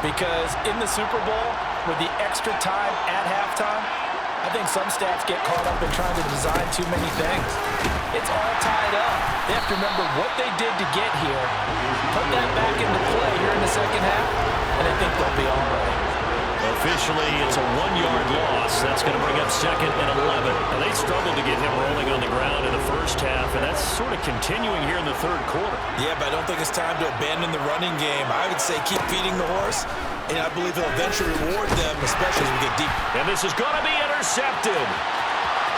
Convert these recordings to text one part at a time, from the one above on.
because in the Super Bowl, with the extra time at halftime, I think some staffs get caught up in trying to design too many things. It's all tied up. They have to remember what they did to get here, put that back into play here in the second half, and I think they'll be all right. Officially, it's a 1-yard loss. That's going to bring up 2nd and 11. Now, they struggled to get him rolling on the ground in the first half, and that's sort of continuing here in the third quarter. Yeah, but I don't think it's time to abandon the running game. I would say keep feeding the horse, and I believe he'll eventually reward them, especially as we get deep. And this is going to be intercepted.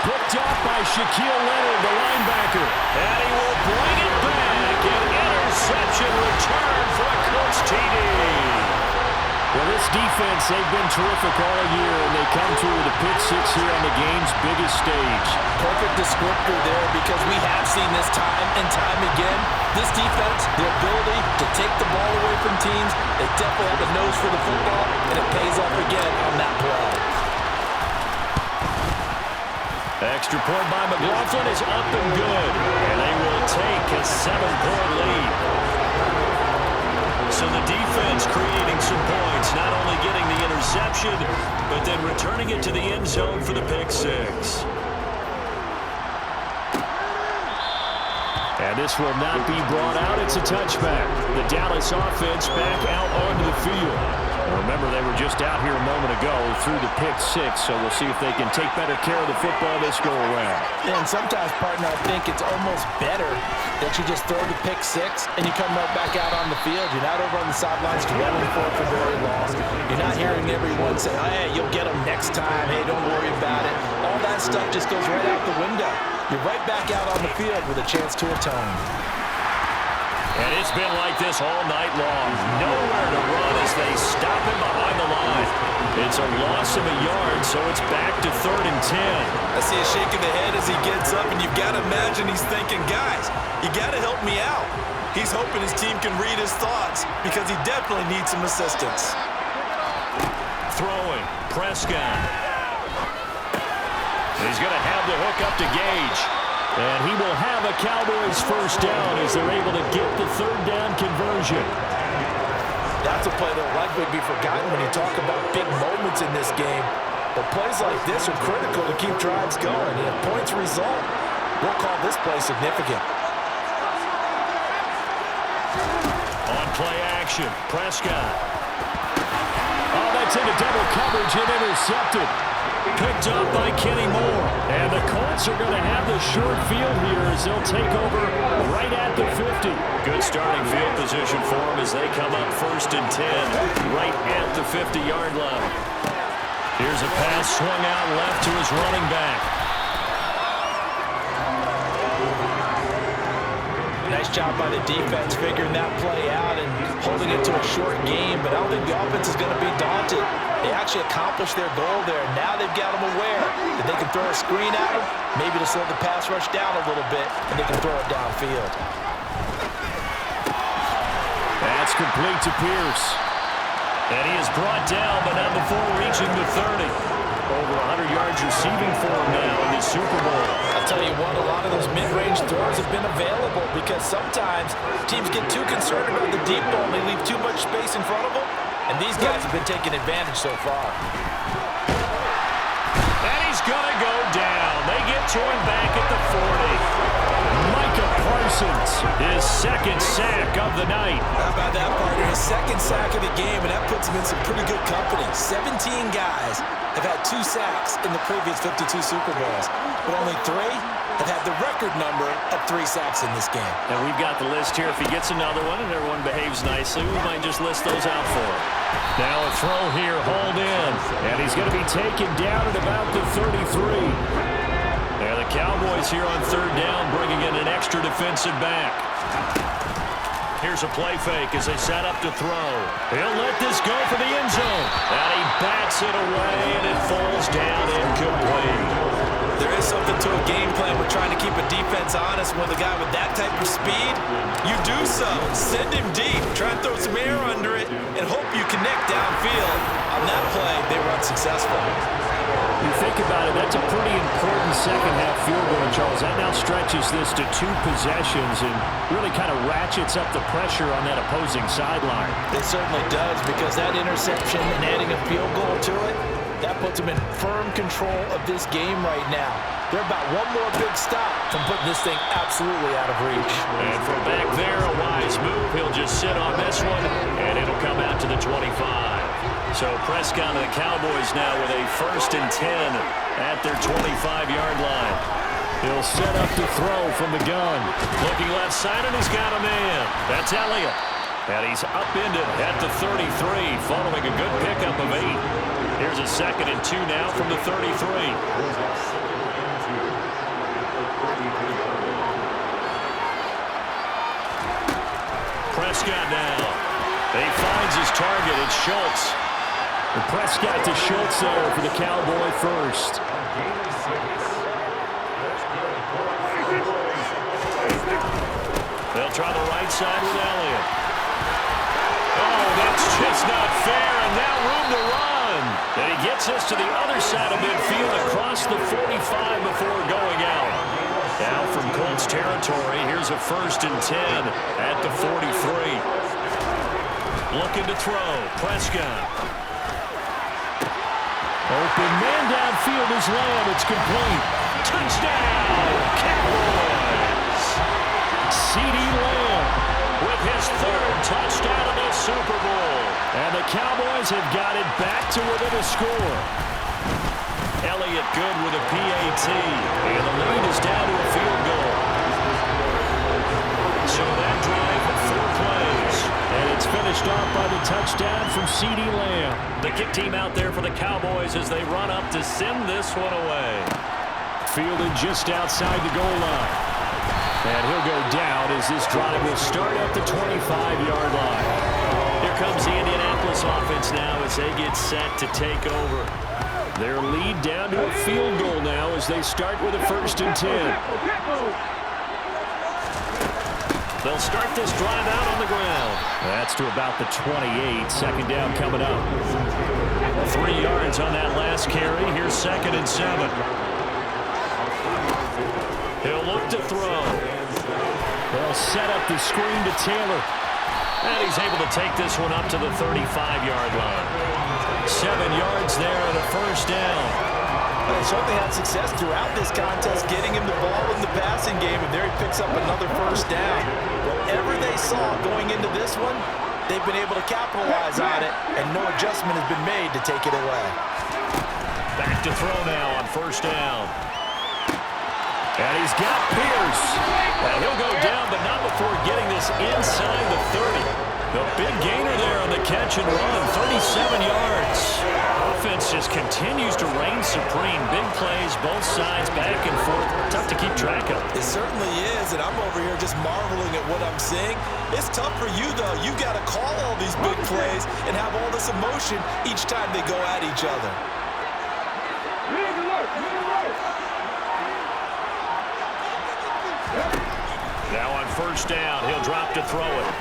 Picked off by Shaquille Leonard, the linebacker. And he will bring it back. An interception return for a Colts TD. Well, this defense, they've been terrific all year, and they come through with a pick six here on the game's biggest stage. Perfect descriptor there, because we have seen this time and time again. This defense, the ability to take the ball away from teams, they definitely have a nose for the football, and it pays off again on that play. Extra point by McLaughlin is up and good, and they will take a 7-point lead. So the defense creating some points, not only getting the interception, but then returning it to the end zone for the pick six. And this will not be brought out. It's a touchback. The Dallas offense back out onto the field. Remember, they were just out here a moment ago through the pick six, so we'll see if they can take better care of the football this go-around. Yeah, and sometimes, partner, I think it's almost better that you just throw the pick six and you come right back out on the field. You're not over on the sidelines dwelling for it for very long. You're not hearing everyone say, oh, hey, you'll get them next time. Hey, don't worry about it. All that stuff just goes right out the window. You're right back out on the field with a chance to atone. And it's been like this all night long. Nowhere to run as they stop him behind the line. It's a loss of a yard, so it's back to 3rd and 10. I see a shake of the head as he gets up, and you've got to imagine he's thinking, guys, you got to help me out. He's hoping his team can read his thoughts because he definitely needs some assistance. Throwing, Prescott. He's going to have the hook up to Gage. And he will have a Cowboys first down as they're able to get the 3rd down conversion. That's a play that will likely be forgotten when you talk about big moments in this game. But plays like this are critical to keep drives going. And if points result, we'll call this play significant. On play action, Prescott. Oh, that's into double coverage and intercepted. Picked up by Kenny Moore. And the Colts are going to have the short field here as they'll take over right at the 50. Good starting field position for them as they come up 1st and 10, right at the 50-yard line. Here's a pass swung out left to his running back. Nice job by the defense figuring that play out and holding it to a short game, but I don't think the offense is going to be daunted. They actually accomplished their goal there. Now they've got them aware that they can throw a screen at them, maybe to slow the pass rush down a little bit, and they can throw it downfield. That's complete to Pierce. And he is brought down, but not before reaching the 30. Over 100 yards receiving for him now in the Super Bowl. I'll tell you what, a lot of those mid-range throws have been available because sometimes teams get too concerned about the deep ball and they leave too much space in front of them. And these guys have been taking advantage so far. And he's going to go down. They get to him back at the 40. Micah Parsons, his 2nd sack of the night. How about that, partner? His 2nd sack of the game, and that puts him in some pretty good company. 17 guys have had 2 sacks in the previous 52 Super Bowls, but only 3 have had the record number of 3 sacks in this game. And we've got the list here. If he gets another one and everyone behaves nicely, we might just list those out for him. Now a throw here, hauled in, and he's going to be taken down at about the 33. And the Cowboys here on 3rd down, bringing in an extra defensive back. Here's a play fake as they set up to throw. He'll let this go for the end zone. And he bats it away, and it falls down incomplete. There is something to a game plan with trying to keep a defense honest with a guy with that type of speed. You do so. Send him deep. Try and throw some air under it and hope you connect downfield. On that play, they were unsuccessful. You think about it, that's a pretty important second-half field goal, Charles. That now stretches this to 2 possessions and really kind of ratchets up the pressure on that opposing sideline. It certainly does, because that interception and adding a field goal to it, that puts them in firm control of this game right now. They're about one more big stop from putting this thing absolutely out of reach. And from back there, a wise move. He'll just sit on this one, and it'll come out to the 25. So Prescott and the Cowboys now with a 1st and 10 at their 25-yard line. He'll set up to throw from the gun. Looking left side, and he's got a man. That's Elliott. And he's upended at the 33, following a good pickup of 8. Here's a 2nd and 2 now from the 33. Prescott now. He finds his target. It's Schultz. And Prescott to Schultz there for the Cowboy first. They'll try the right side with Elliott. Oh, that's just not fair, and now room to run. And he gets us to the other side of midfield across the 45 before going out. Now from Colts territory, here's a 1st and 10 at the 43. Looking to throw, Prescott. Open man downfield is Lamb. It's complete. Touchdown, Cowboys. CeeDee Lamb with his 3rd touchdown of the Super Bowl. And the Cowboys have got it back to within a score. Elliott good with a PAT. And the lead is down to a field goal. So that drive of 4 plays. And it's finished off by the touchdown from CeeDee Lamb. The kick team out there for the Cowboys as they run up to send this one away. Fielded just outside the goal line. And he'll go down as this drive will start at the 25-yard line. Here comes the Indianapolis offense now as they get set to take over. Their lead down to a field goal now as they start with a 1st and 10. They'll start this drive out on the ground. That's to about the 28. 2nd down coming up. 3 yards on that last carry. Here's 2nd and 7. He'll look to throw. They'll set up the screen to Taylor. And he's able to take this one up to the 35-yard line. 7 yards there and a 1st down. They certainly had success throughout this contest getting him the ball in the passing game, and there he picks up another 1st down. Whatever they saw going into this one, they've been able to capitalize on it, and no adjustment has been made to take it away. Back to throw now on 1st down. And he's got Pierce. And he'll go down, but not before getting this inside the 30. The big gainer there on the catch and run, 37 yards. Offense just continues to reign supreme. Big plays, both sides, back and forth. Tough to keep track of. It certainly is, and I'm over here just marveling at what I'm seeing. It's tough for you, though. You got to call all these big plays and have all this emotion each time they go at each other. Now on 1st down, he'll drop to throw it.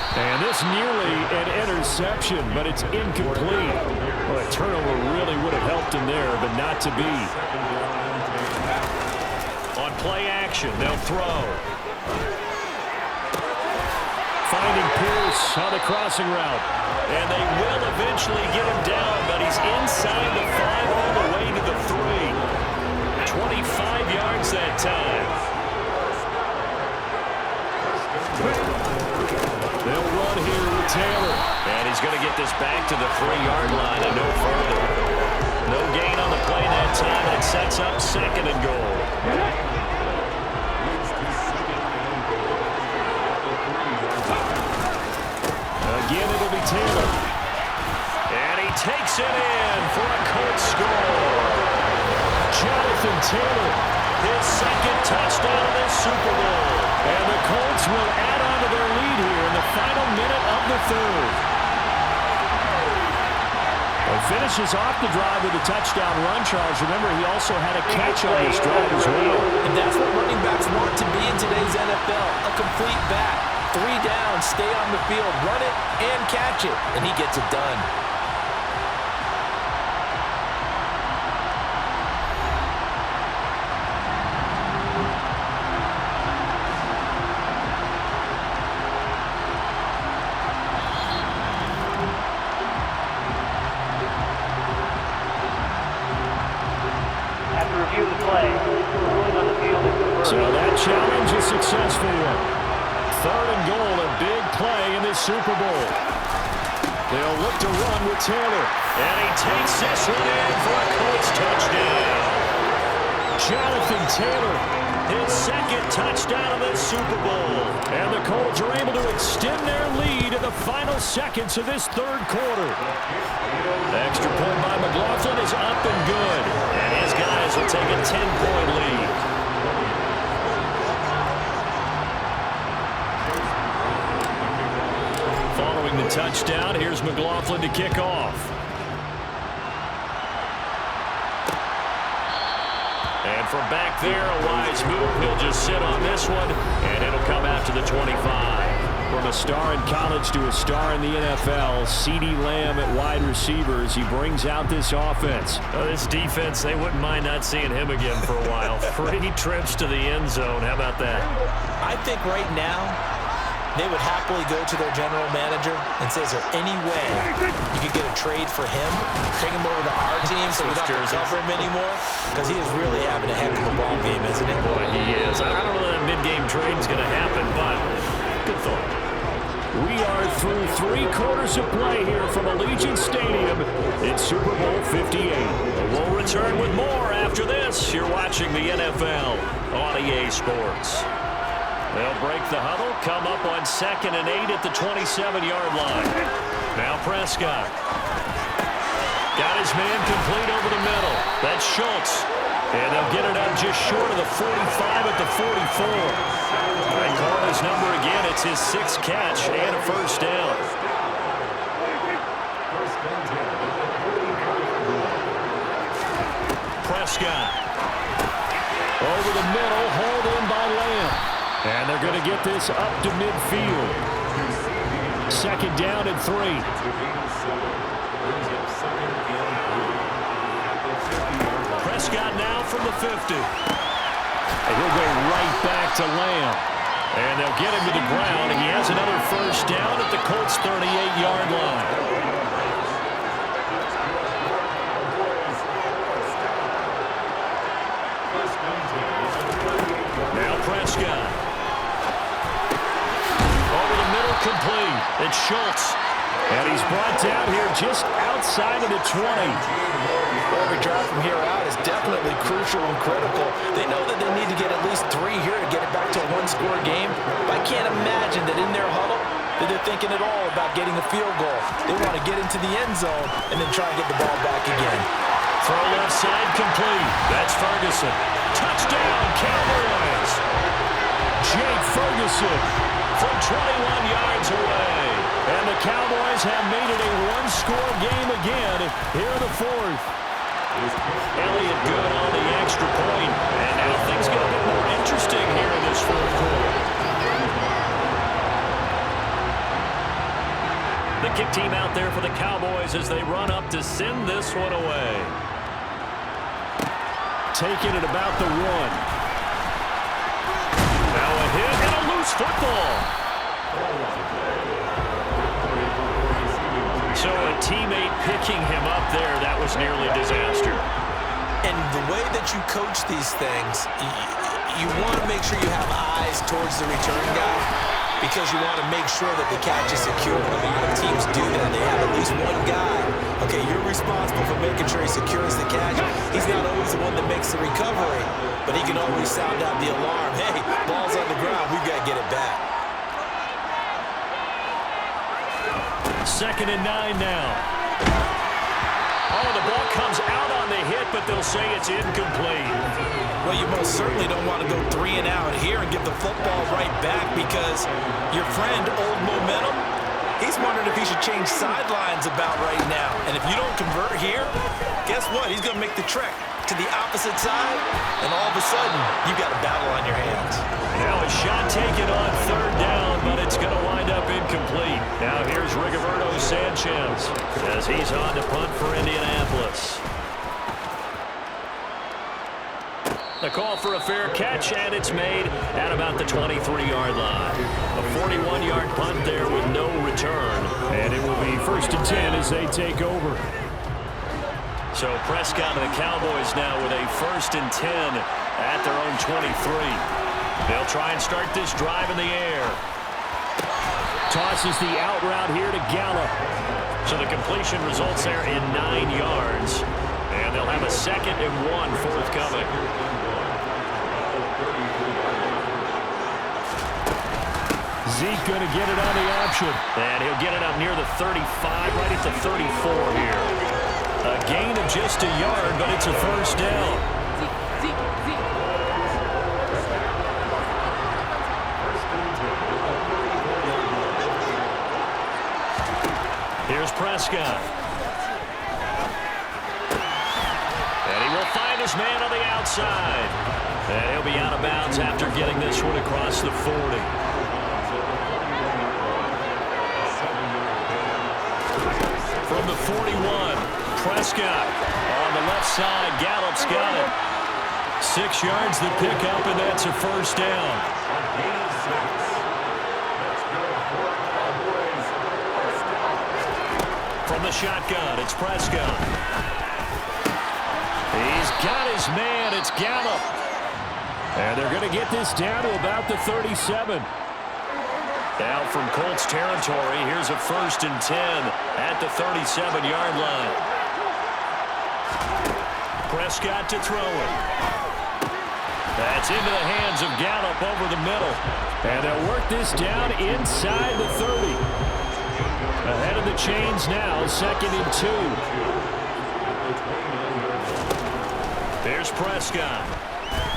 And this nearly an interception, but it's incomplete. Well, a turnover really would have helped him there, but not to be. On play action, they'll throw. Finding Pierce on the crossing route. And they will eventually get him down, but he's inside the 5 all the way to the 3. 25 yards that time. They'll run here with Taylor. And he's going to get this back to the 3-yard line and no further. No gain on the play that time. It sets up 2nd and goal. Again, it'll be Taylor. And he takes it in for a Colts score. Jonathan Taylor, his 2nd touchdown of this Super Bowl. And the Colts will add on to their lead here in the final minute of the 3rd. He finishes off the drive with a touchdown run, Charles. Remember, he also had a catch on this drive as well. And that's what running backs want to be in today's NFL, a complete back. 3 down, stay on the field, run it, and catch it. And he gets it done. successful one. 3rd and goal, a big play in this Super Bowl. They'll look to run with Taylor. And he takes this one in for a Colts touchdown. Jonathan Taylor, his 2nd touchdown of this Super Bowl. And the Colts are able to extend their lead in the final seconds of this 3rd quarter. The extra point by McLaughlin is up and good. And his guys will take a 10-point lead. Following the touchdown, here's McLaughlin to kick off. And from back there, a wise move. He'll just sit on this one, and it'll come out to the 25. From a star in college to a star in the NFL, CeeDee Lamb at wide receivers. He brings out this offense. This defense, they wouldn't mind not seeing him again for a while. 3 trips to the end zone. How about that? I think right now they would happily go to their general manager and say, is there any way you could get a trade for him? Take him over to our team so we don't have to cover him anymore? Because he is really having a heck of a ball game, isn't he? Boy, he is. I don't know that mid-game trade is going to happen, but good thought. We are through 3 quarters of play here from Allegiant Stadium. It's Super Bowl 58. We'll return with more after this. You're watching the NFL on EA Sports. They'll break the huddle, come up on 2nd and 8 at the 27-yard line. Now Prescott. Got his man complete over the middle. That's Schultz. And they'll get it up just short of the 45 at the 44. They call his number again. It's his 6th catch and a first down. Prescott. Over the middle, hauled in by Lamb. And they're going to get this up to midfield. 2nd down and 3. Prescott now from the 50. And he'll go right back to Lamb. And they'll get him to the ground. And he has another first down at the Colts' 38-yard line. Prescott. Over the middle, complete. It's Schultz. And he's brought down here just outside of the 20. Every drive from here out is definitely crucial and critical. They know that they need to get at least 3 here to get it back to a 1-score game. But I can't imagine that in their huddle that they're thinking at all about getting a field goal. They want to get into the end zone and then try and get the ball back again. Throw left side, complete. That's Ferguson. Touchdown, Cowboys. Jake Ferguson from 21 yards away. And the Cowboys have made it a 1-score game again here in the 4th. Elliott good on the extra point. And now things get a bit more interesting here in this 4th quarter. The kick team out there for the Cowboys as they run up to send this one away. Taking it about the 1. Now a hit and a loose football. So a teammate picking him up there, that was nearly disaster. And the way that you coach these things, you want to make sure you have eyes towards the return guy because you want to make sure that the catch is secure. A lot of teams do that. They have at least one guy. Okay, you're responsible for making sure he secures the catch. He's not always the one that makes the recovery, but he can always sound out the alarm. Hey, ball's on the ground. We've got to get it back. 2nd and 9 now. Oh, the ball comes out on the hit, but they'll say it's incomplete. Well, you most certainly don't want to go 3 and out here and give the football right back because your friend, Old Momentum, he's wondering if he should change sidelines about right now. And if you don't convert here, guess what? He's going to make the trek to the opposite side, and all of a sudden, you've got a battle on your hands. Now a shot taken on 3rd down, but it's going to wind up incomplete. Now here's Rigoberto Sanchez as he's on to punt for Indianapolis. The call for a fair catch, and it's made at about the 23-yard line. A 41-yard punt there with no return. And it will be 1st and 10 as they take over. So Prescott and the Cowboys now with a 1st and 10 at their own 23. They'll try and start this drive in the air. Tosses the out route here to Gallup. So the completion results there in 9 yards. And they'll have a 2nd and 1 forthcoming. Zeke going to get it on the option. And he'll get it up near the 35, right at the 34 here. A gain of just a yard, but it's a first down. Here's Prescott. And he will find his man on the outside. And he'll be out of bounds after getting this one across the 40. From the 41, Prescott on the left side. Gallup's got it. 6 yards the pickup, and that's a first down. From the shotgun, it's Prescott. He's got his man. It's Gallup. And they're going to get this down to about the 37. Now from Colts territory, here's a 1st and 10 at the 37-yard line. Prescott to throw it. That's into the hands of Gallup over the middle. And they'll work this down inside the 30. Ahead of the chains now, 2nd and 2. There's Prescott.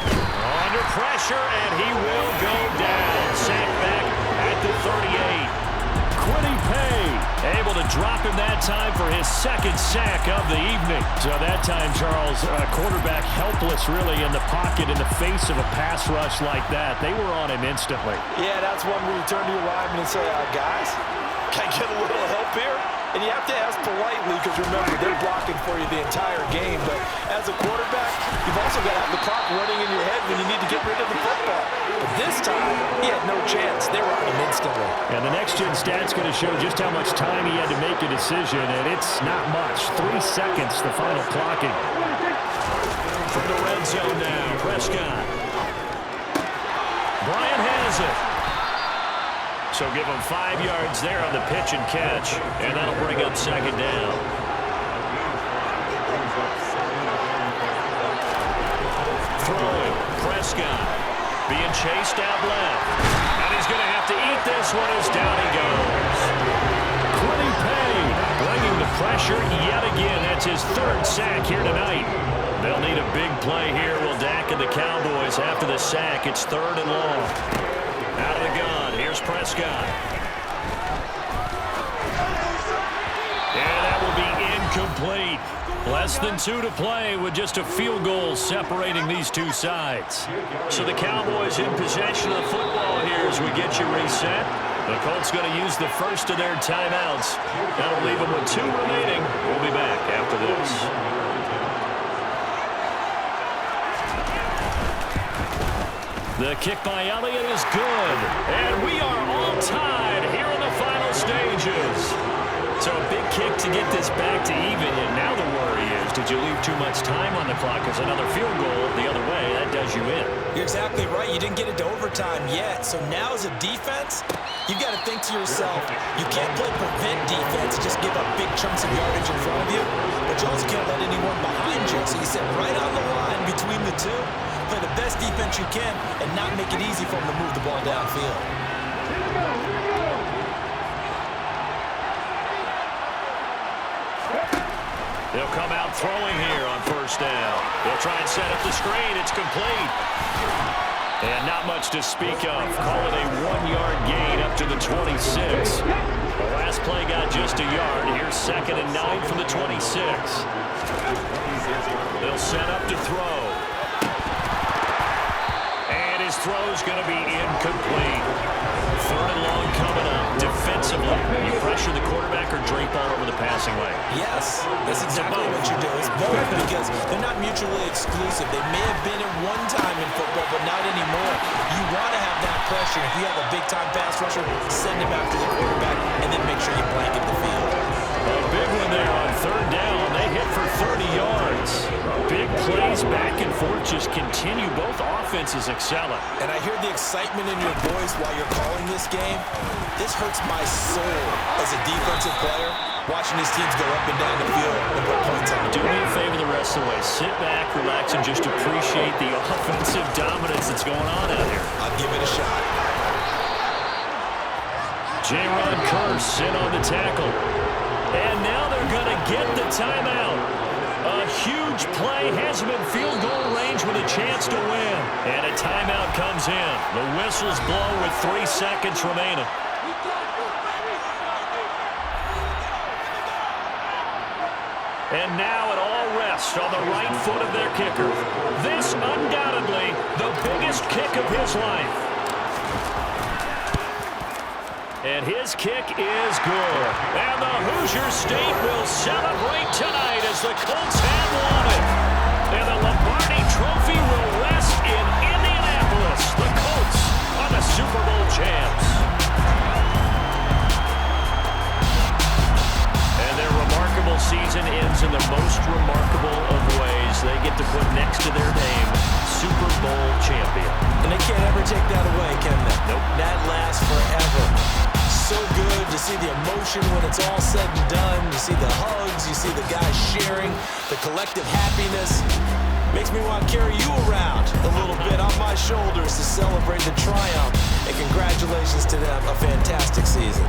Under pressure, and he will go down. Sacked back at the 38. Kwity Paye able to drop him that time for his 2nd sack of the evening. So that time, Charles, quarterback helpless really in the pocket in the face of a pass rush like that. They were on him instantly. Yeah, that's one where you turn to your lineman and say, guys, can I get a little help here? And you have to ask politely because, remember, they're blocking for you the entire game. But as a quarterback, you've also got to have the clock running in your head when you need to get rid of the football. But this time, he had no chance. They were on him instantly. And the next-gen stat's going to show just how much time he had to make a decision, and it's not much. 3 seconds, the final clocking. From the red zone now, Prescott. Bryant has it. So give him 5 yards there on the pitch and catch, and that'll bring up 2nd down. Throwing, Prescott being chased out left, and he's going to have to eat this one as down he goes. Kwity Paye bringing the pressure yet again. That's his 3rd sack here tonight. They'll need a big play here. Will Dak and the Cowboys after the sack. It's 3rd and long. Out of the gun, here's Prescott. And that will be incomplete. Less than 2 to play with just a field goal separating these two sides. So the Cowboys in possession of the football here as we get you reset. The Colts going to use the first of their timeouts. That'll leave them with 2 remaining. We'll be back after this. The kick by Elliott is good. And we are all tied here in the final stages. So a big kick to get this back to even. And now the worry is, did you leave too much time on the clock? Because another field goal the other way, that does you in. You're exactly right. You didn't get it to overtime yet. So now as a defense, you've got to think to yourself, you can't play prevent defense, just give up big chunks of yardage in front of you. But you also can't let anyone behind you. So you sit right on the line between the two. Play the best defense you can and not make it easy for them to move the ball downfield. They'll come out throwing here on 1st down. They'll try and set up the screen. It's complete. And not much to speak of. Call it a 1-yard gain up to the 26. The last play got just a yard. Here's 2nd and 9 from the 26. They'll set up to throw. His throw's going to be incomplete. 3rd and long coming up. Defensively, you pressure the quarterback or drape all over the passing lane? Yes, that's exactly what you do. It's both because they're not mutually exclusive. They may have been at one time in football, but not anymore. You want to have that pressure. If you have a big-time pass rusher, send him after the quarterback, and then make sure you blanket the field. A big one there on 3rd down. They hit for 30 yards. Big plays back and forth just continue both offense offense is excelling. And I hear the excitement in your voice while you're calling this game. This hurts my soul as a defensive player, watching these teams go up and down the field and put points on the Do board. me a favor the rest of the way. Sit back, relax, and just appreciate the offensive dominance that's going on out here. I'll give it a shot. J-Ron Curse in on the tackle. And now they're going to get the timeout. A huge play has him in field goal range with a chance to win. And a timeout comes in. The whistles blow with 3 seconds remaining. And now it all rests on the right foot of their kicker. This undoubtedly the biggest kick of his life. And his kick is good. And the Hoosier State will celebrate tonight as the Colts have won it. And the Lombardi Trophy will rest in Indianapolis. The Colts are the Super Bowl champs. And their remarkable season ends in the most remarkable of ways. They get to put next to their name, Super Bowl champion. And they can't ever take that away, can they? Nope. That lasts forever. So good to see the emotion when it's all said and done. You see the hugs, you see the guys sharing, the collective happiness. Makes me want to carry you around a little bit on my shoulders to celebrate the triumph. And congratulations to them, a fantastic season.